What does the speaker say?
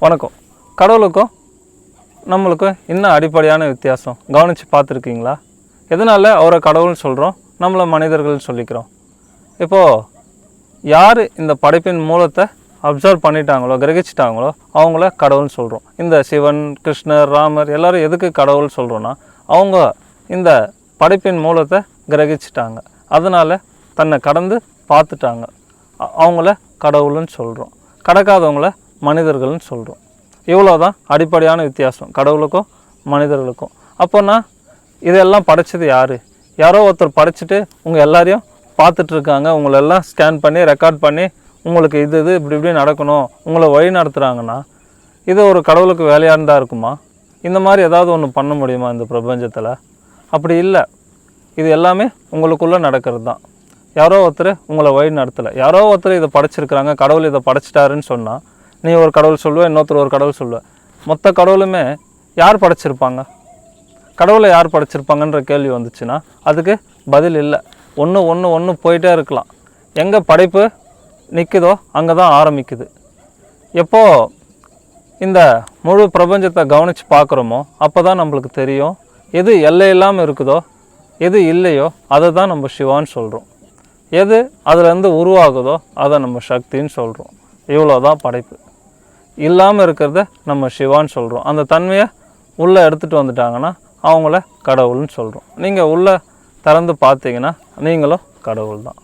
வணக்கம். கடவுளுக்கும் நம்மளுக்கும் இன்னும் அடிப்படையான வித்தியாசம் கவனித்து பார்த்துருக்கீங்களா? எதனால் அவரை கடவுள்னு சொல்கிறோம், நம்மளை மனிதர்கள்னு சொல்லிக்கிறோம்? இப்போது யார் இந்த படைப்பின் மூலத்தை அப்சர்வ் பண்ணிட்டாங்களோ, கிரகிச்சிட்டாங்களோ அவங்கள கடவுள்னு சொல்கிறோம். இந்த சிவன், கிருஷ்ணர், ராமர் எல்லோரும் எதுக்கு கடவுள் சொல்கிறோன்னா, அவங்க இந்த படைப்பின் மூலத்தை கிரகிச்சிட்டாங்க, அதனால் தன்னை கடந்து பார்த்துட்டாங்க, அவங்கள கடவுள்னு சொல்கிறோம். கடக்காதவங்கள மனிதர்கள்னு சொல்கிறோம். இவ்வளோ தான் அடிப்படையான வித்தியாசம் கடவுளுக்கும் மனிதர்களுக்கும். அப்போனா இதெல்லாம் படைச்சது யார்? யாரோ ஒருத்தர் படைச்சிட்டு உங்கள் எல்லாரையும் பார்த்துட்ருக்காங்க, உங்களெல்லாம் ஸ்கேன் பண்ணி ரெக்கார்ட் பண்ணி உங்களுக்கு இது இப்படி இப்படி நடக்கணும் உங்களை வழி நடத்துகிறாங்கன்னா இது ஒரு கடவுளுக்கு வேலையாக இருக்குமா? இந்த மாதிரி ஏதாவது ஒன்று பண்ண முடியுமா இந்த பிரபஞ்சத்தில்? அப்படி இல்லை. இது எல்லாமே உங்களுக்குள்ளே நடக்கிறது தான். யாரோ ஒருத்தர் உங்களை வழி நடத்தலை, யாரோ ஒருத்தர் இதை படைச்சிருக்கிறாங்க, கடவுள் இதை படைச்சிட்டாருன்னு சொன்னால் நீ ஒரு கடவுள் சொல்லுவேன், இன்னொருத்தர் ஒரு கடவுள் சொல்லுவேன். மொத்த கடவுளுமே யார் படைச்சிருப்பாங்க? கடவுளை யார் படைச்சிருப்பாங்கன்ற கேள்வி வந்துச்சுன்னா அதுக்கு பதில் இல்லை. ஒன்று போயிட்டே இருக்கலாம். எங்கே படைப்பு நிற்குதோ அங்கே தான் ஆரம்பிக்குது. எப்போது இந்த முழு பிரபஞ்சத்தை கவனித்து பார்க்குறோமோ அப்போ தான் நம்மளுக்கு தெரியும் எது எல்லை இல்லாமல் இருக்குதோ, எது இல்லையோ அதை தான் நம்ம சிவான்னு சொல்கிறோம். எது அதுலேருந்து உருவாகுதோ அதை நம்ம சக்தின்னு சொல்கிறோம். இவ்வளோ தான் படைப்பு. இல்லாமல் இருக்கிறத நம்ம சிவான்னு சொல்கிறோம். அந்த தன்மையை உள்ளே எடுத்துகிட்டு வந்துட்டாங்கன்னா அவங்கள கடவுள்னு சொல்கிறோம். நீங்கள் உள்ளே திறந்து பார்த்தீங்கன்னா நீங்களும் கடவுள் தான்.